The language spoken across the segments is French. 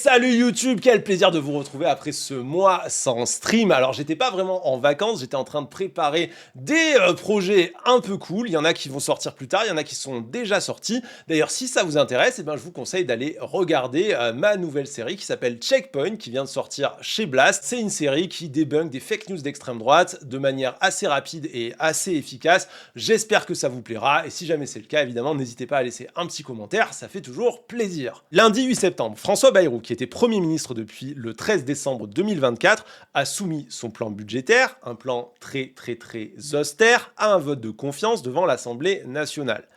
Salut YouTube, quel plaisir de vous retrouver après ce mois sans stream. Alors j'étais pas vraiment en vacances, j'étais en train de préparer des projets un peu cool. Il y en a qui vont sortir plus tard, il y en a qui sont déjà sortis. D'ailleurs si ça vous intéresse, je vous conseille d'aller regarder ma nouvelle série qui s'appelle Checkpoint, qui vient de sortir chez Blast. C'est une série qui débunk des fake news d'extrême droite de manière assez rapide et assez efficace. J'espère que ça vous plaira et si jamais c'est le cas, évidemment n'hésitez pas à laisser un petit commentaire, ça fait toujours plaisir. Lundi 8 septembre, François Bayrou, qui était Premier ministre depuis le 13 décembre 2024, a soumis son plan budgétaire, un plan très austère, à un vote de confiance devant l'Assemblée nationale.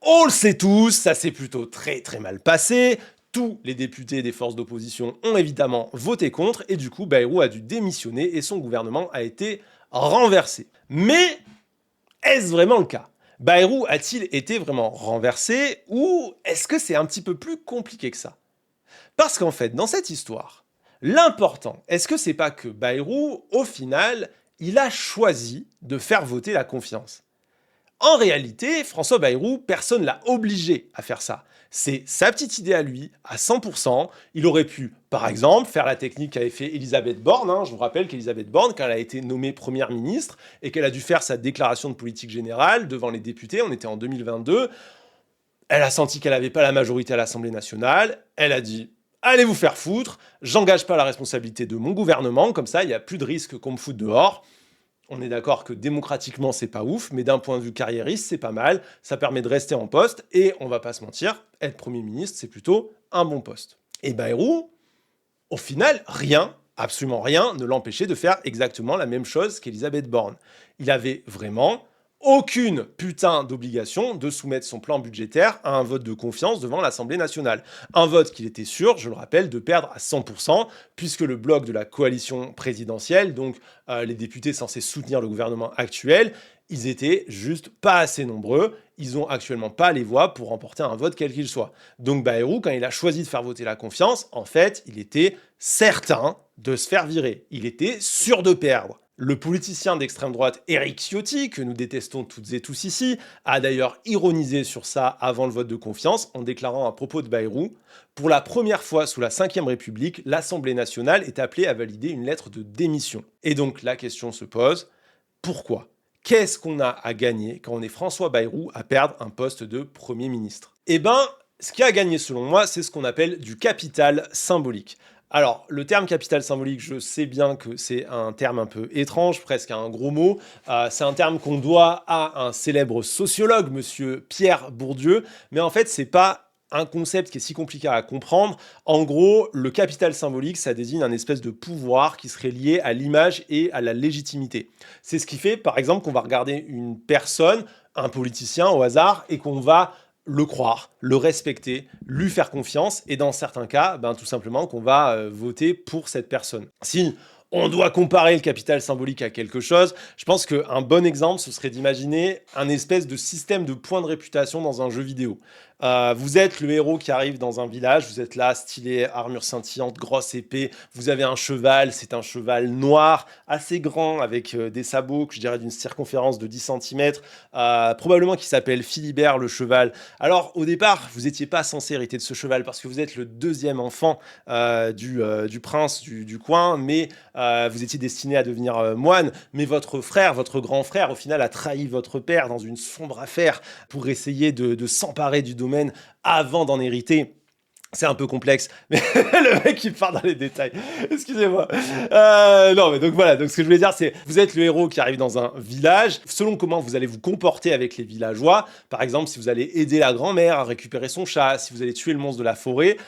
On le sait tous, ça s'est plutôt très mal passé. Tous les députés des forces d'opposition ont évidemment voté contre et du coup Bayrou a dû démissionner et son gouvernement a été renversé. Mais est-ce vraiment le cas ? Bayrou a-t-il été vraiment renversé ou est-ce que c'est un petit peu plus compliqué que ça ? Parce qu'en fait, dans cette histoire, l'important, est-ce que c'est pas que Bayrou, au final, il a choisi de faire voter la confiance ? En réalité, François Bayrou, personne l'a obligé à faire ça. C'est sa petite idée à lui, à 100%. Il aurait pu, par exemple, faire la technique qu'avait fait Elisabeth Borne. Je vous rappelle qu'Elisabeth Borne, quand elle a été nommée première ministre et qu'elle a dû faire sa déclaration de politique générale devant les députés, on était en 2022, elle a senti qu'elle n'avait pas la majorité à l'Assemblée nationale. Elle a dit « Allez vous faire foutre, j'engage pas la responsabilité de mon gouvernement, comme ça il n'y a plus de risque qu'on me foute dehors ». On est d'accord que démocratiquement, c'est pas ouf, mais d'un point de vue carriériste, c'est pas mal. Ça permet de rester en poste et on va pas se mentir, être Premier ministre, c'est plutôt un bon poste. Et Bayrou, au final, rien, absolument rien, ne l'empêchait de faire exactement la même chose qu'Elisabeth Borne. Il avait vraiment aucune putain d'obligation de soumettre son plan budgétaire à un vote de confiance devant l'Assemblée nationale. Un vote qu'il était sûr, je le rappelle, de perdre à 100%, puisque le bloc de la coalition présidentielle, donc les députés censés soutenir le gouvernement actuel, ils étaient juste pas assez nombreux, ils ont actuellement pas les voix pour remporter un vote quel qu'il soit. Donc Bayrou, quand il a choisi de faire voter la confiance, en fait, il était certain de se faire virer. Il était sûr de perdre. Le politicien d'extrême droite Éric Ciotti, que nous détestons toutes et tous ici, a d'ailleurs ironisé sur ça avant le vote de confiance en déclarant à propos de Bayrou « Pour la première fois sous la Ve République, l'Assemblée nationale est appelée à valider une lettre de démission. » Et donc la question se pose, pourquoi ? Qu'est-ce qu'on a à gagner quand on est François Bayrou à perdre un poste de Premier ministre ? Ce qui a gagné selon moi, c'est ce qu'on appelle du capital symbolique. Alors, le terme capital symbolique, je sais bien que c'est un terme un peu étrange, presque un gros mot. C'est un terme qu'on doit à un célèbre sociologue, monsieur Pierre Bourdieu, mais en fait, c'est pas un concept qui est si compliqué à comprendre. En gros, le capital symbolique, ça désigne un espèce de pouvoir qui serait lié à l'image et à la légitimité. C'est ce qui fait, par exemple, qu'on va regarder une personne, un politicien au hasard, et qu'on va le croire, le respecter, lui faire confiance, et dans certains cas, tout simplement qu'on va voter pour cette personne. Si on doit comparer le capital symbolique à quelque chose, je pense qu'un bon exemple, ce serait d'imaginer un espèce de système de points de réputation dans un jeu vidéo. Vous êtes le héros qui arrive dans un village, vous êtes là, stylé, armure scintillante, grosse épée, vous avez un cheval, c'est un cheval noir, assez grand, avec des sabots, que je dirais d'une circonférence de 10 cm, probablement qui s'appelle Philibert le cheval. Alors au départ, vous n'étiez pas censé hériter de ce cheval, parce que vous êtes le deuxième enfant du prince du coin, mais vous étiez destiné à devenir moine, mais votre frère, votre grand frère, au final a trahi votre père dans une sombre affaire pour essayer de s'emparer du domaine avant d'en hériter. C'est un peu complexe, mais le mec il part dans les détails. Excusez-moi. Non, mais donc voilà. Donc ce que je voulais dire, c'est vous êtes le héros qui arrive dans un village. Selon comment vous allez vous comporter avec les villageois, par exemple, si vous allez aider la grand-mère à récupérer son chat, si vous allez tuer le monstre de la forêt,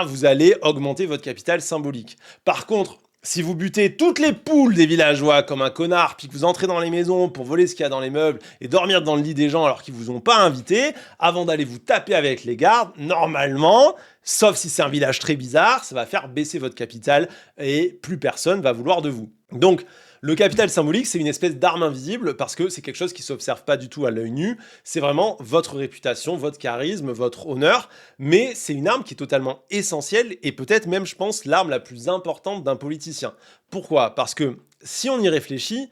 vous allez augmenter votre capital symbolique. Par contre, si vous butez toutes les poules des villageois comme un connard, puis que vous entrez dans les maisons pour voler ce qu'il y a dans les meubles et dormir dans le lit des gens alors qu'ils vous ont pas invité, avant d'aller vous taper avec les gardes, normalement, sauf si c'est un village très bizarre, ça va faire baisser votre capital et plus personne va vouloir de vous. Donc, le capital symbolique, c'est une espèce d'arme invisible parce que c'est quelque chose qui ne s'observe pas du tout à l'œil nu. C'est vraiment votre réputation, votre charisme, votre honneur. Mais c'est une arme qui est totalement essentielle et peut-être même, je pense, l'arme la plus importante d'un politicien. Pourquoi ? Parce que si on y réfléchit,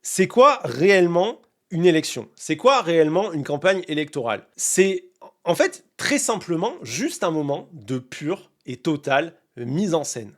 c'est quoi réellement une élection ? C'est quoi réellement une campagne électorale ? C'est en fait très simplement juste un moment de pure et totale mise en scène.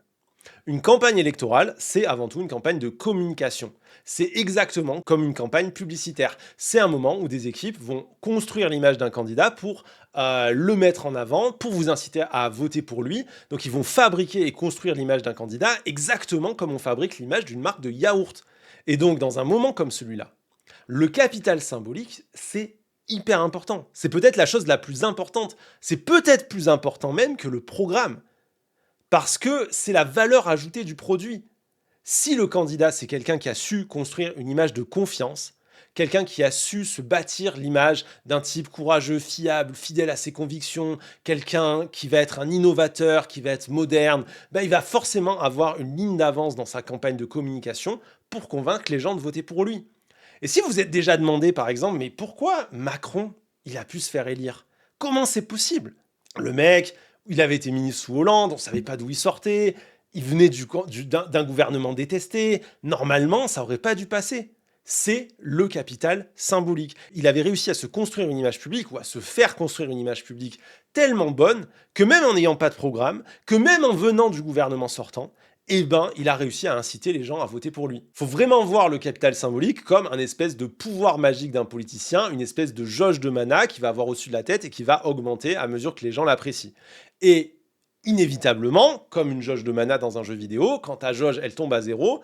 Une campagne électorale, c'est avant tout une campagne de communication. C'est exactement comme une campagne publicitaire. C'est un moment où des équipes vont construire l'image d'un candidat pour le mettre en avant, pour vous inciter à voter pour lui. Donc ils vont fabriquer et construire l'image d'un candidat exactement comme on fabrique l'image d'une marque de yaourt. Et donc dans un moment comme celui-là, le capital symbolique, c'est hyper important. C'est peut-être la chose la plus importante. C'est peut-être plus important même que le programme. Parce que c'est la valeur ajoutée du produit. Si le candidat, c'est quelqu'un qui a su construire une image de confiance, quelqu'un qui a su se bâtir l'image d'un type courageux, fiable, fidèle à ses convictions, quelqu'un qui va être un innovateur, qui va être moderne, ben il va forcément avoir une ligne d'avance dans sa campagne de communication pour convaincre les gens de voter pour lui. Et si vous vous êtes déjà demandé, par exemple, mais pourquoi Macron, il a pu se faire élire? Comment c'est possible? Le mec, il avait été ministre sous Hollande, on ne savait pas d'où il sortait, il venait d'un gouvernement détesté, normalement, ça aurait pas dû passer. C'est le capital symbolique. Il avait réussi à se construire une image publique, ou à se faire construire une image publique tellement bonne, que même en n'ayant pas de programme, que même en venant du gouvernement sortant, eh ben, il a réussi à inciter les gens à voter pour lui. Faut vraiment voir le capital symbolique comme un espèce de pouvoir magique d'un politicien, une espèce de jauge de mana qui va avoir au-dessus de la tête et qui va augmenter à mesure que les gens l'apprécient. Et inévitablement, comme une jauge de mana dans un jeu vidéo, quand ta jauge elle tombe à zéro,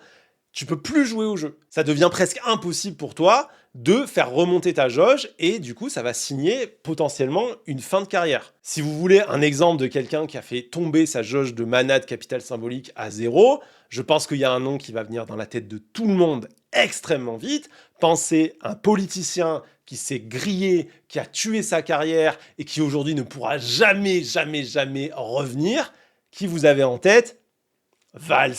tu peux plus jouer au jeu. Ça devient presque impossible pour toi de faire remonter ta jauge et du coup, ça va signer potentiellement une fin de carrière. Si vous voulez un exemple de quelqu'un qui a fait tomber sa jauge de mana de capital symbolique à zéro, je pense qu'il y a un nom qui va venir dans la tête de tout le monde extrêmement vite. Pensez à un politicien qui s'est grillé, qui a tué sa carrière et qui aujourd'hui ne pourra jamais, jamais, jamais revenir. Qui vous avez en tête? Valls.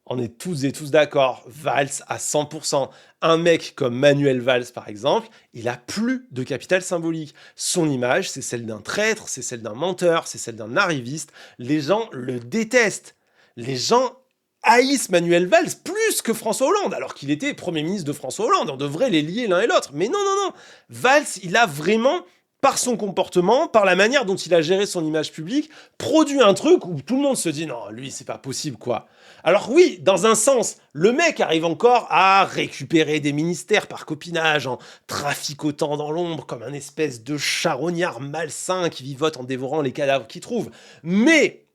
On est tous et tous d'accord, Valls à 100%. Un mec comme Manuel Valls, par exemple, il a plus de capital symbolique. Son image, c'est celle d'un traître, c'est celle d'un menteur, c'est celle d'un arriviste. Les gens le détestent. Les gens haïssent Manuel Valls plus que François Hollande, alors qu'il était Premier ministre de François Hollande. On devrait les lier l'un et l'autre. Mais non, non, non. Valls, il a vraiment, par son comportement, par la manière dont il a géré son image publique, produit un truc où tout le monde se dit « Non, lui, c'est pas possible, quoi ». Alors oui, dans un sens, le mec arrive encore à récupérer des ministères par copinage, en traficotant dans l'ombre comme un espèce de charognard malsain qui vivote en dévorant les cadavres qu'il trouve. Mais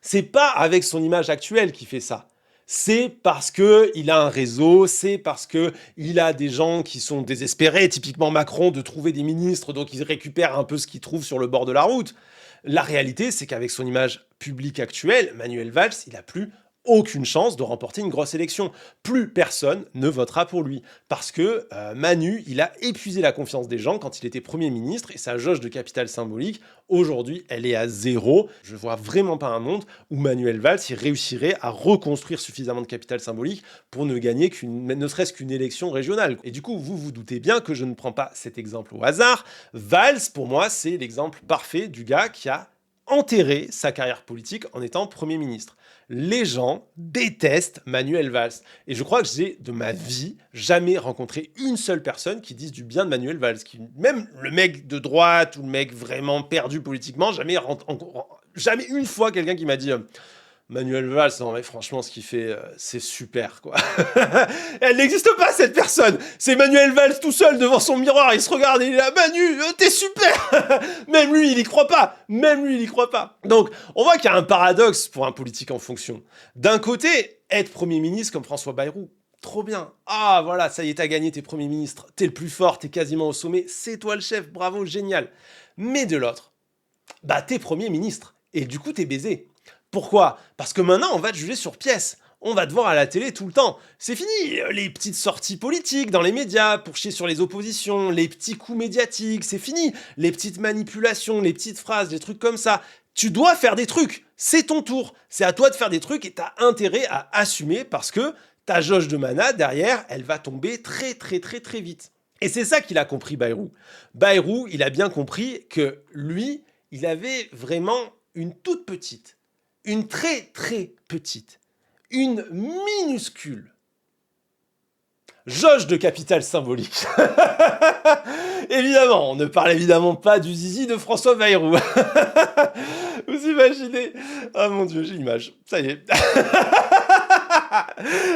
c'est pas avec son image actuelle qu'il fait ça. C'est parce que il a un réseau, c'est parce que il a des gens qui sont désespérés, typiquement Macron, de trouver des ministres, donc il récupère un peu ce qu'il trouve sur le bord de la route. La réalité, c'est qu'avec son image publique actuelle, Manuel Valls, il a plus aucune chance de remporter une grosse élection. Plus personne ne votera pour lui. Parce que Manu, il a épuisé la confiance des gens quand il était Premier ministre et sa jauge de capital symbolique, aujourd'hui, elle est à zéro. Je vois vraiment pas un monde où Manuel Valls il réussirait à reconstruire suffisamment de capital symbolique pour ne gagner ne serait-ce qu'une élection régionale. Et du coup, vous vous doutez bien que je ne prends pas cet exemple au hasard. Valls, pour moi, c'est l'exemple parfait du gars qui a enterré sa carrière politique en étant Premier ministre. Les gens détestent Manuel Valls. Et je crois que j'ai, de ma vie, jamais rencontré une seule personne qui dise du bien de Manuel Valls. Même le mec de droite ou le mec vraiment perdu politiquement, jamais une fois quelqu'un qui m'a dit Manuel Valls, non mais franchement ce qu'il fait, c'est super quoi. Elle n'existe pas cette personne. C'est Manuel Valls tout seul devant son miroir, il se regarde et il est là, Manu, t'es super. Même lui, il y croit pas. Même lui, il y croit pas. Donc, on voit qu'il y a un paradoxe pour un politique en fonction. D'un côté, être Premier ministre comme François Bayrou, trop bien. Ah voilà, ça y est, t'as gagné, t'es Premier ministre, t'es le plus fort, t'es quasiment au sommet, c'est toi le chef, bravo, génial. Mais de l'autre, bah t'es Premier ministre, et du coup t'es baisé. Pourquoi? Parce que maintenant, on va te juger sur pièce. On va te voir à la télé tout le temps. C'est fini, les petites sorties politiques dans les médias pour chier sur les oppositions, les petits coups médiatiques, c'est fini. Les petites manipulations, les petites phrases, les trucs comme ça. Tu dois faire des trucs. C'est ton tour. C'est à toi de faire des trucs et t'as intérêt à assumer parce que ta jauge de mana, derrière, elle va tomber très très très très vite. Et c'est ça qu'il a compris, Bayrou. Bayrou, il a bien compris que lui, il avait vraiment une toute petite, une très très petite, une minuscule Jauge de capital symbolique. Évidemment, on ne parle évidemment pas du zizi de François Bayrou. Vous imaginez? Ah mon dieu, j'ai l'image. Ça y est.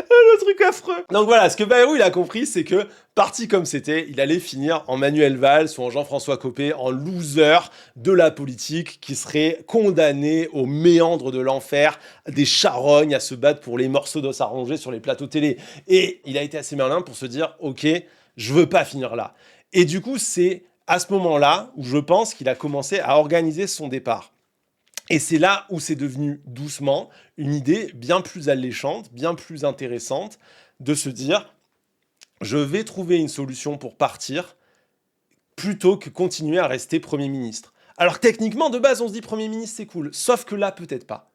Le truc affreux. Donc voilà, ce que Bayrou il a compris, c'est que parti comme c'était, il allait finir en Manuel Valls ou en Jean-François Copé, en loser de la politique qui serait condamné aux méandres de l'enfer, des charognes à se battre pour les morceaux d'os à ronger sur les plateaux télé. Et il a été assez malin pour se dire, ok, je veux pas finir là. Et du coup, c'est à ce moment-là où je pense qu'il a commencé à organiser son départ. Et c'est là où c'est devenu doucement une idée bien plus alléchante, bien plus intéressante, de se dire, je vais trouver une solution pour partir, plutôt que continuer à rester Premier ministre. Alors techniquement, de base, on se dit Premier ministre, c'est cool, sauf que là, peut-être pas.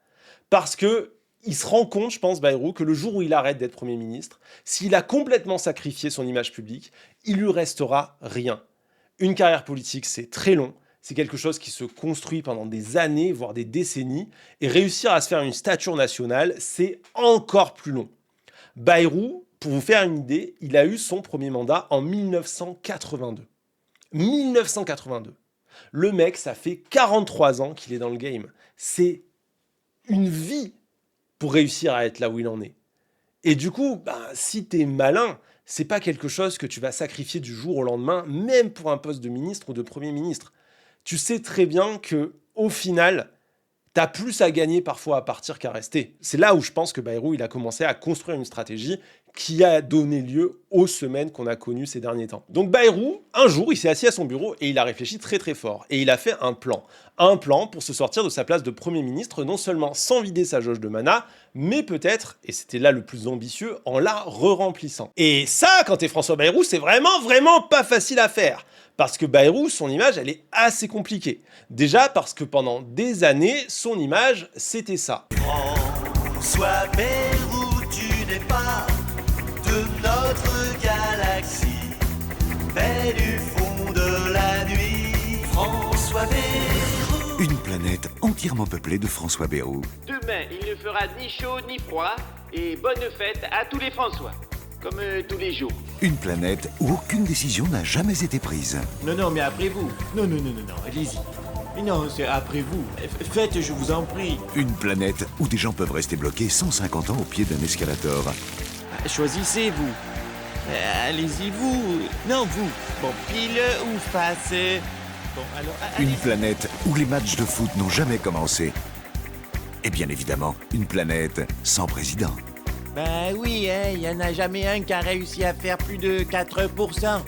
Parce que il se rend compte, je pense, Bayrou, que le jour où il arrête d'être Premier ministre, s'il a complètement sacrifié son image publique, il lui restera rien. Une carrière politique, c'est très long. C'est quelque chose qui se construit pendant des années, voire des décennies, et réussir à se faire une stature nationale, c'est encore plus long. Bayrou, pour vous faire une idée, il a eu son premier mandat en 1982. 1982. Le mec, ça fait 43 ans qu'il est dans le game. C'est une vie pour réussir à être là où il en est. Et du coup, si t'es malin, c'est pas quelque chose que tu vas sacrifier du jour au lendemain, même pour un poste de ministre ou de Premier ministre. Tu sais très bien que, au final, t'as plus à gagner parfois à partir qu'à rester. C'est là où je pense que Bayrou, il a commencé à construire une stratégie qui a donné lieu aux semaines qu'on a connues ces derniers temps. Donc Bayrou, un jour, il s'est assis à son bureau et il a réfléchi très très fort. Et il a fait un plan. Un plan pour se sortir de sa place de Premier ministre, non seulement sans vider sa jauge de mana, mais peut-être, et c'était là le plus ambitieux, en la re-remplissant. Et ça, quand t'es François Bayrou, c'est vraiment pas facile à faire. Parce que Bayrou, son image, elle est assez compliquée. Déjà parce que pendant des années, son image, c'était ça. François Bayrou, tu n'es pas de notre galaxie, mais du fond de la nuit. François Bayrou. Une planète entièrement peuplée de François Bayrou. Demain, il ne fera ni chaud ni froid, et bonne fête à tous les François, comme tous les jours. Une planète où aucune décision n'a jamais été prise. Non, mais après vous. Non, allez-y. Mais non, c'est après vous. Faites, je vous en prie. Une planète où des gens peuvent rester bloqués 150 ans au pied d'un escalator. Choisissez, vous. Allez-y, vous. Non, vous. Bon, pile ou face. Bon, alors... Une planète où les matchs de foot n'ont jamais commencé. Et bien évidemment, une planète sans président. Ben oui, il y en a jamais un qui a réussi à faire plus de 4%.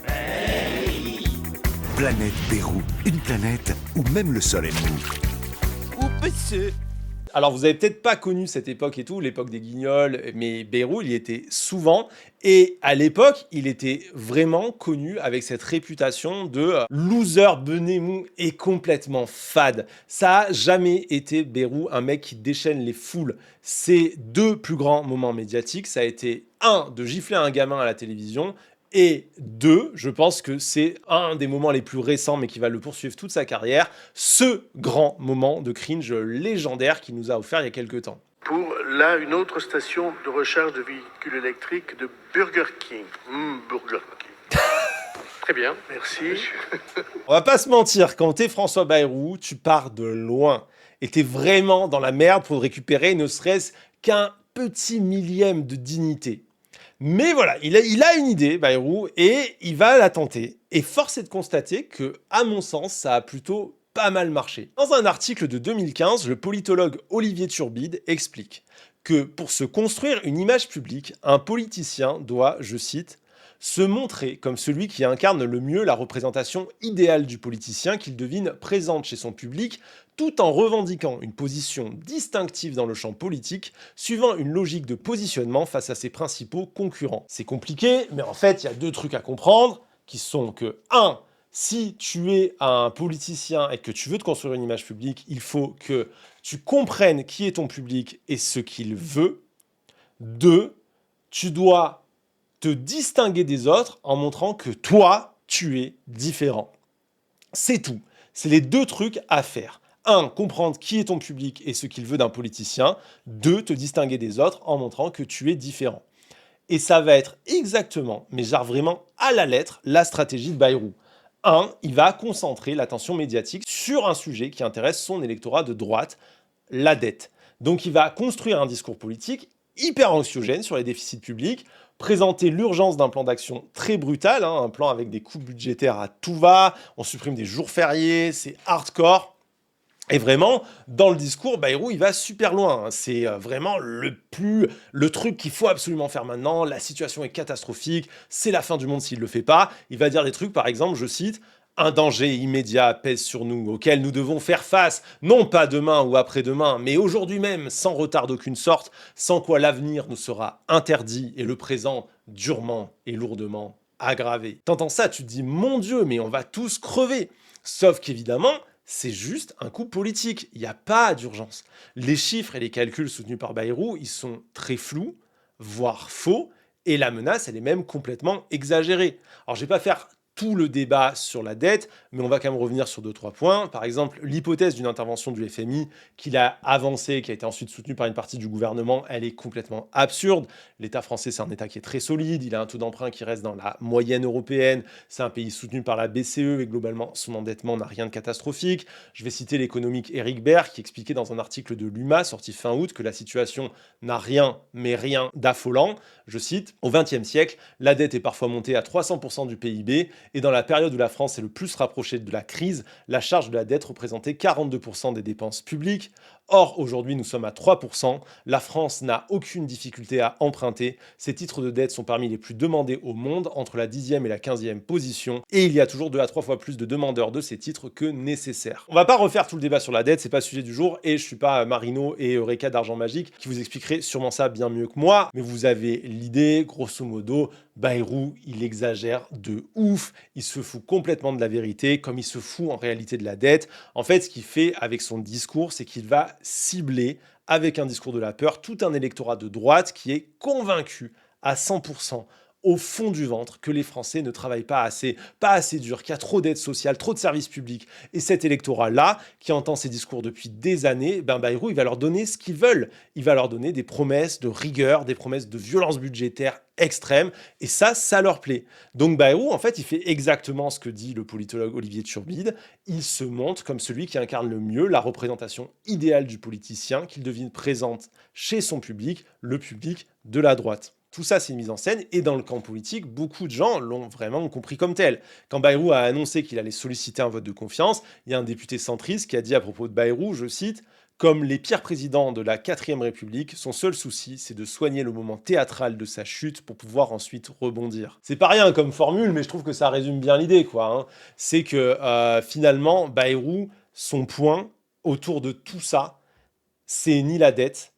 Planète Bayrou, une planète où même le sol est mou. Oups, ce... Alors vous avez peut-être pas connu cette époque et tout, l'époque des Guignols, mais Bayrou, il y était souvent. Et à l'époque, il était vraiment connu avec cette réputation de loser bené mou et complètement fade. Ça a jamais été Bayrou, un mec qui déchaîne les foules. Ses deux plus grands moments médiatiques, ça a été un, de gifler un gamin à la télévision, et deux, je pense que c'est un des moments les plus récents, mais qui va le poursuivre toute sa carrière, ce grand moment de cringe légendaire qu'il nous a offert il y a quelques temps. Pour là, une autre station de recharge de véhicules électriques de Burger King. Burger King. Très bien, merci. On va pas se mentir, quand t'es François Bayrou, tu pars de loin. Et t'es vraiment dans la merde pour récupérer ne serait-ce qu'un petit millième de dignité. Mais voilà, il a une idée, Bayrou, et il va la tenter. Et force est de constater que, à mon sens, ça a plutôt pas mal marché. Dans un article de 2015, le politologue Olivier Turbide explique que pour se construire une image publique, un politicien doit, je cite, se montrer comme celui qui incarne le mieux la représentation idéale du politicien qu'il devine présente chez son public, tout en revendiquant une position distinctive dans le champ politique, suivant une logique de positionnement face à ses principaux concurrents. C'est compliqué, mais en fait, il y a deux trucs à comprendre, qui sont que 1. Si tu es un politicien et que tu veux te construire une image publique, il faut que tu comprennes qui est ton public et ce qu'il veut. 2. Tu dois te distinguer des autres en montrant que toi, tu es différent. C'est tout. C'est les deux trucs à faire. 1. Comprendre qui est ton public et ce qu'il veut d'un politicien. 2. Te distinguer des autres en montrant que tu es différent. Et ça va être exactement, mais genre vraiment à la lettre, la stratégie de Bayrou. 1. Il va concentrer l'attention médiatique sur un sujet qui intéresse son électorat de droite, la dette. Donc il va construire un discours politique hyper anxiogène sur les déficits publics, présenter l'urgence d'un plan d'action très brutal, un plan avec des coupes budgétaires à tout va, on supprime des jours fériés, c'est hardcore. Et vraiment, dans le discours, Bayrou, il va super loin. C'est vraiment le truc qu'il faut absolument faire maintenant. La situation est catastrophique. C'est la fin du monde s'il ne le fait pas. Il va dire des trucs, par exemple, je cite, un danger immédiat pèse sur nous, auquel nous devons faire face, non pas demain ou après-demain, mais aujourd'hui même, sans retard d'aucune sorte, sans quoi l'avenir nous sera interdit et le présent durement et lourdement aggravé. T'entends ça, tu te dis, mon Dieu, mais on va tous crever. Sauf qu'évidemment, c'est juste un coup politique, il n'y a pas d'urgence. Les chiffres et les calculs soutenus par Bayrou, ils sont très flous, voire faux, et la menace, elle est même complètement exagérée. Alors je vais pas faire tout le débat sur la dette, mais on va quand même revenir sur 2-3 points. Par exemple, l'hypothèse d'une intervention du FMI qu'il a avancée, qui a été ensuite soutenue par une partie du gouvernement, elle est complètement absurde. L'État français, c'est un État qui est très solide, il a un taux d'emprunt qui reste dans la moyenne européenne, c'est un pays soutenu par la BCE et globalement, son endettement n'a rien de catastrophique. Je vais citer l'économique Éric Baird qui expliquait dans un article de l'UMA sorti fin août que la situation n'a rien, mais rien d'affolant. Je cite, « Au XXe siècle, la dette est parfois montée à 300% du PIB et dans la période où la France est le plus rapprochée de la crise, la charge de la dette représentait 42% des dépenses publiques. Or, aujourd'hui, nous sommes à 3%. La France n'a aucune difficulté à emprunter. Ces titres de dette sont parmi les plus demandés au monde, entre la 10e et la 15e position. Et il y a toujours 2 à 3 fois plus de demandeurs de ces titres que nécessaire. On va pas refaire tout le débat sur la dette, c'est pas le sujet du jour. Et je suis pas Marino et Eureka d'Argent Magique qui vous expliqueraient sûrement ça bien mieux que moi. Mais vous avez l'idée, grosso modo, Bayrou, il exagère de ouf. Il se fout complètement de la vérité, comme il se fout en réalité de la dette. En fait, ce qu'il fait avec son discours, c'est qu'il va cibler, avec un discours de la peur, tout un électorat de droite qui est convaincu à 100% au fond du ventre que les Français ne travaillent pas assez dur, qu'il y a trop d'aides sociales, trop de services publics. Et cet électorat-là, qui entend ces discours depuis des années, Bayrou, il va leur donner ce qu'ils veulent. Il va leur donner des promesses de rigueur, des promesses de violence budgétaire extrême, et ça leur plaît. Donc Bayrou, en fait, il fait exactement ce que dit le politologue Olivier Turbide. Il se montre comme celui qui incarne le mieux la représentation idéale du politicien qu'il devine présente chez son public, le public de la droite. Tout ça, c'est une mise en scène, et dans le camp politique, beaucoup de gens l'ont vraiment compris comme tel. Quand Bayrou a annoncé qu'il allait solliciter un vote de confiance, il y a un député centriste qui a dit à propos de Bayrou, je cite, « Comme les pires présidents de la 4ème République, son seul souci, c'est de soigner le moment théâtral de sa chute pour pouvoir ensuite rebondir. » C'est pas rien comme formule, mais je trouve que ça résume bien l'idée, quoi. C'est que finalement, Bayrou, son point autour de tout ça, c'est ni la dette,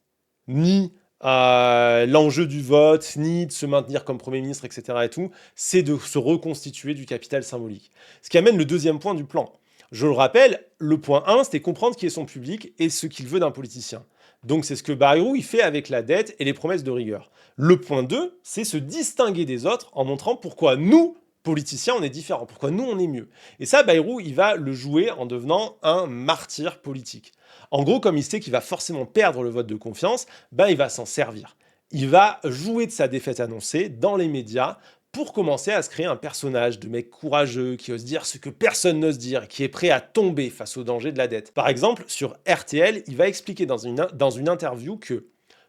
ni l'enjeu du vote, ni de se maintenir comme Premier ministre, etc. et tout, c'est de se reconstituer du capital symbolique. Ce qui amène le deuxième point du plan. Je le rappelle, le point 1, c'était comprendre qui est son public et ce qu'il veut d'un politicien. Donc c'est ce que Bayrou il fait avec la dette et les promesses de rigueur. Le point 2, c'est se distinguer des autres en montrant pourquoi nous, politiciens, on est différents, pourquoi nous, on est mieux. Et ça, Bayrou, il va le jouer en devenant un martyr politique. En gros, comme il sait qu'il va forcément perdre le vote de confiance, il va s'en servir. Il va jouer de sa défaite annoncée dans les médias pour commencer à se créer un personnage de mec courageux qui ose dire ce que personne n'ose dire et qui est prêt à tomber face au danger de la dette. Par exemple, sur RTL, il va expliquer dans une interview que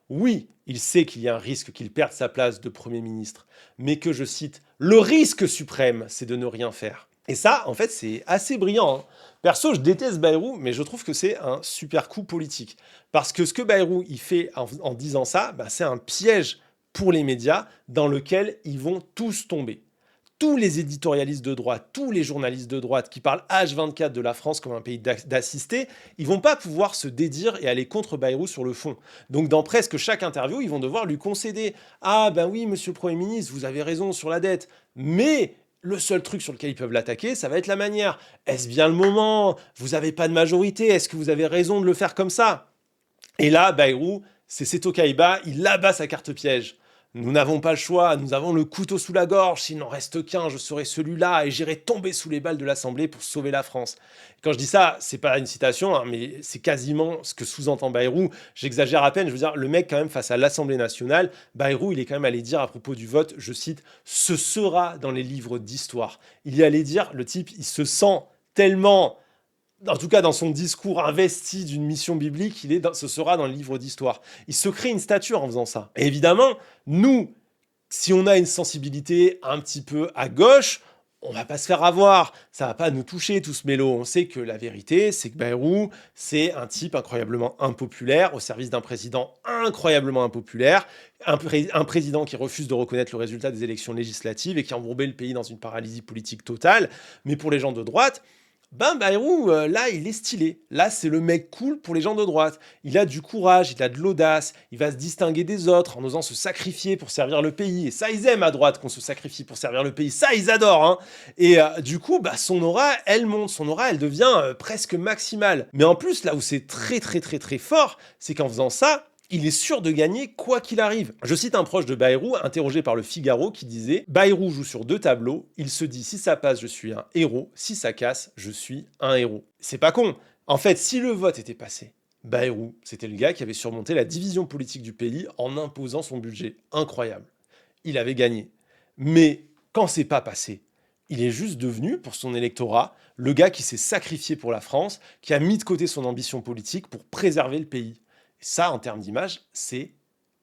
oui, il sait qu'il y a un risque qu'il perde sa place de Premier ministre, mais que, je cite, « le risque suprême, c'est de ne rien faire ». Et ça, en fait, c'est assez brillant. Perso, je déteste Bayrou, mais je trouve que c'est un super coup politique. Parce que ce que Bayrou il fait en disant ça, c'est un piège pour les médias dans lequel ils vont tous tomber. Tous les éditorialistes de droite, tous les journalistes de droite qui parlent H24 de la France comme un pays d'assistés, ils vont pas pouvoir se dédire et aller contre Bayrou sur le fond. Donc dans presque chaque interview, ils vont devoir lui concéder « Ah oui, monsieur le Premier ministre, vous avez raison sur la dette, mais... » Le seul truc sur lequel ils peuvent l'attaquer, ça va être la manière. Est-ce bien le moment? Vous n'avez pas de majorité, est-ce que vous avez raison de le faire comme ça? Et là, Bayrou, c'est Seto Kaiba, il abat sa carte piège. Nous n'avons pas le choix, nous avons le couteau sous la gorge, s'il n'en reste qu'un, je serai celui-là et j'irai tomber sous les balles de l'Assemblée pour sauver la France. Quand je dis ça, c'est pas une citation, hein, mais c'est quasiment ce que sous-entend Bayrou. J'exagère à peine, je veux dire, le mec quand même face à l'Assemblée nationale, Bayrou, il est quand même allé dire à propos du vote, je cite, « ce sera dans les livres d'histoire ». Il est allé dire, le type, il se sent tellement... En tout cas, dans son discours investi d'une mission biblique, ce sera dans le livre d'histoire. Il se crée une stature en faisant ça. Et évidemment, nous, si on a une sensibilité un petit peu à gauche, on va pas se faire avoir. Ça va pas nous toucher, tout ce mélo. On sait que la vérité, c'est que Bayrou, c'est un type incroyablement impopulaire, au service d'un président incroyablement impopulaire, un président qui refuse de reconnaître le résultat des élections législatives et qui a embourbé le pays dans une paralysie politique totale. Mais pour les gens de droite, Bayrou, là, il est stylé. Là, c'est le mec cool pour les gens de droite. Il a du courage, il a de l'audace, il va se distinguer des autres en osant se sacrifier pour servir le pays. Et ça, ils aiment à droite qu'on se sacrifie pour servir le pays. Ça, ils adorent, hein. Et du coup, son aura, elle monte. Son aura, elle devient presque maximale. Mais en plus, là où c'est très, très, très, très fort, c'est qu'en faisant ça, il est sûr de gagner quoi qu'il arrive. Je cite un proche de Bayrou, interrogé par le Figaro, qui disait « Bayrou joue sur 2 tableaux, il se dit si ça passe, je suis un héros, si ça casse, je suis un héros. » C'est pas con. En fait, si le vote était passé, Bayrou, c'était le gars qui avait surmonté la division politique du pays en imposant son budget. Incroyable. Il avait gagné. Mais quand c'est pas passé, il est juste devenu, pour son électorat, le gars qui s'est sacrifié pour la France, qui a mis de côté son ambition politique pour préserver le pays. Ça, en termes d'image, c'est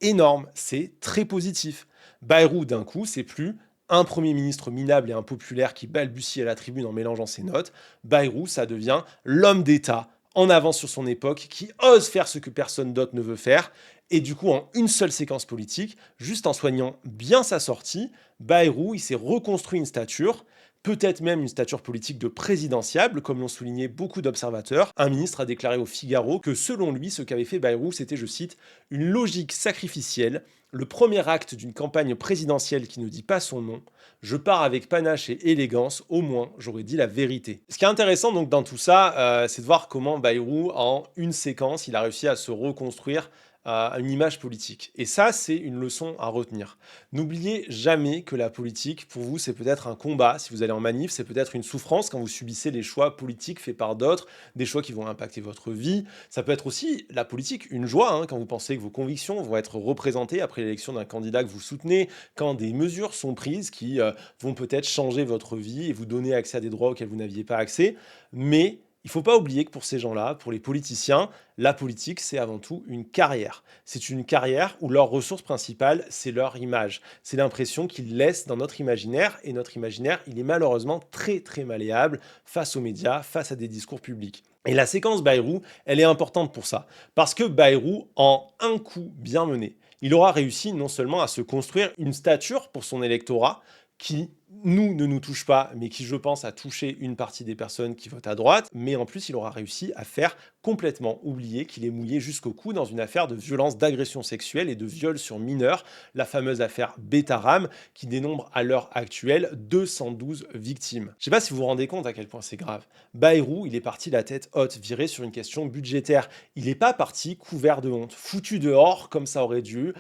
énorme, c'est très positif. Bayrou, d'un coup, c'est plus un Premier ministre minable et impopulaire qui balbutie à la tribune en mélangeant ses notes. Bayrou, ça devient l'homme d'État, en avance sur son époque, qui ose faire ce que personne d'autre ne veut faire. Et du coup, en une seule séquence politique, juste en soignant bien sa sortie, Bayrou, il s'est reconstruit une stature, peut-être même une stature politique de présidentiable, comme l'ont souligné beaucoup d'observateurs. Un ministre a déclaré au Figaro que selon lui, ce qu'avait fait Bayrou, c'était, je cite, « une logique sacrificielle, le premier acte d'une campagne présidentielle qui ne dit pas son nom. Je pars avec panache et élégance, au moins j'aurais dit la vérité. » Ce qui est intéressant donc dans tout ça, c'est de voir comment Bayrou, en une séquence, il a réussi à se reconstruire une image politique. Et ça, c'est une leçon à retenir. N'oubliez jamais que la politique, pour vous, c'est peut-être un combat. Si vous allez en manif, c'est peut-être une souffrance quand vous subissez les choix politiques faits par d'autres, des choix qui vont impacter votre vie. Ça peut être aussi, la politique, une joie, hein, quand vous pensez que vos convictions vont être représentées après l'élection d'un candidat que vous soutenez, quand des mesures sont prises qui vont peut-être changer votre vie et vous donner accès à des droits auxquels vous n'aviez pas accès. Mais il ne faut pas oublier que pour ces gens-là, pour les politiciens, la politique, c'est avant tout une carrière. C'est une carrière où leur ressource principale, c'est leur image. C'est l'impression qu'ils laissent dans notre imaginaire, et notre imaginaire, il est malheureusement très très malléable face aux médias, face à des discours publics. Et la séquence Bayrou, elle est importante pour ça. Parce que Bayrou, en un coup bien mené, il aura réussi non seulement à se construire une stature pour son électorat, qui, nous, ne nous touche pas, mais qui, je pense, a touché une partie des personnes qui votent à droite, mais en plus, il aura réussi à faire complètement oublier qu'il est mouillé jusqu'au cou dans une affaire de violence, d'agression sexuelle et de viol sur mineurs, la fameuse affaire Betaram, qui dénombre à l'heure actuelle 212 victimes. Je sais pas si vous vous rendez compte à quel point c'est grave. Bayrou, il est parti la tête haute, viré sur une question budgétaire. Il n'est pas parti couvert de honte, foutu dehors, comme ça aurait dû,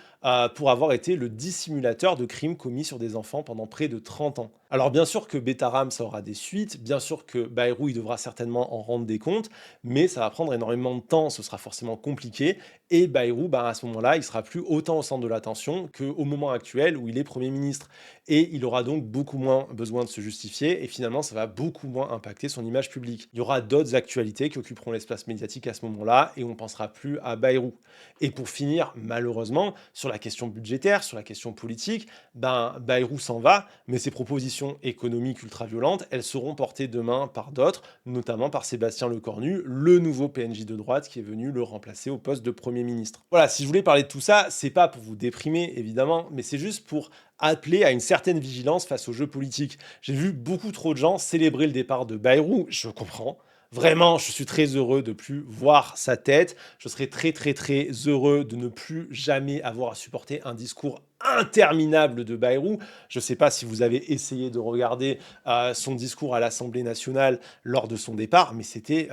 pour avoir été le dissimulateur de crimes commis sur des enfants pendant près de 30 ans. Alors bien sûr que Betaram, ça aura des suites, bien sûr que Bayrou, il devra certainement en rendre des comptes, mais ça va prendre énormément de temps, ce sera forcément compliqué, et Bayrou, à ce moment-là, il sera plus autant au centre de l'attention qu'au moment actuel où il est Premier ministre. Et il aura donc beaucoup moins besoin de se justifier, et finalement, ça va beaucoup moins impacter son image publique. Il y aura d'autres actualités qui occuperont l'espace médiatique à ce moment-là, et on ne pensera plus à Bayrou. Et pour finir, malheureusement, sur la question budgétaire, sur la question politique, Bayrou s'en va, mais ses propositions économiques ultra-violentes, elles seront portées demain par d'autres, notamment par Sébastien Lecornu, le nouveau PNJ de droite qui est venu le remplacer au poste de Premier ministre. Voilà, si je voulais parler de tout ça, c'est pas pour vous déprimer, évidemment, mais c'est juste pour appeler à une certaine vigilance face aux jeux politiques. J'ai vu beaucoup trop de gens célébrer le départ de Bayrou, je comprends. Vraiment, je suis très heureux de plus voir sa tête. Je serais très très très heureux de ne plus jamais avoir à supporter un discours interminable de Bayrou. Je ne sais pas si vous avez essayé de regarder son discours à l'Assemblée nationale lors de son départ, mais c'était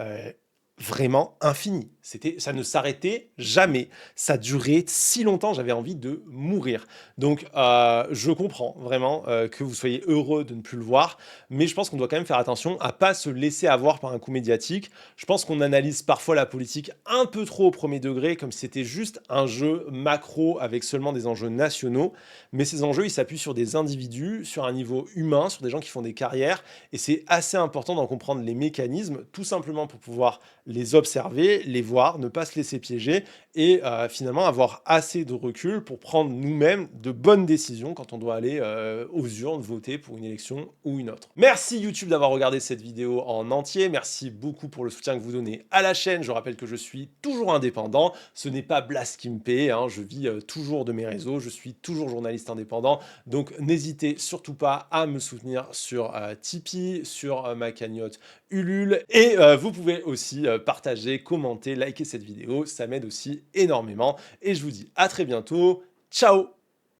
vraiment infini. Ça ne s'arrêtait jamais. Ça durait si longtemps, j'avais envie de mourir. Donc, je comprends vraiment que vous soyez heureux de ne plus le voir, mais je pense qu'on doit quand même faire attention à pas se laisser avoir par un coup médiatique. Je pense qu'on analyse parfois la politique un peu trop au premier degré, comme si c'était juste un jeu macro avec seulement des enjeux nationaux, mais ces enjeux, ils s'appuient sur des individus, sur un niveau humain, sur des gens qui font des carrières, et c'est assez important d'en comprendre les mécanismes, tout simplement pour pouvoir les observer, les voir, ne pas se laisser piéger et finalement avoir assez de recul pour prendre nous-mêmes de bonnes décisions quand on doit aller aux urnes voter pour une élection ou une autre. Merci YouTube d'avoir regardé cette vidéo en entier, merci beaucoup pour le soutien que vous donnez à la chaîne. Je rappelle que je suis toujours indépendant, ce n'est pas Blast qui me paie, hein. Je vis toujours de mes réseaux, je suis toujours journaliste indépendant, donc n'hésitez surtout pas à me soutenir sur Tipeee, sur ma cagnotte Ulule, et vous pouvez aussi partager, commenter, liker cette vidéo, ça m'aide aussi énormément, et je vous dis à très bientôt, ciao!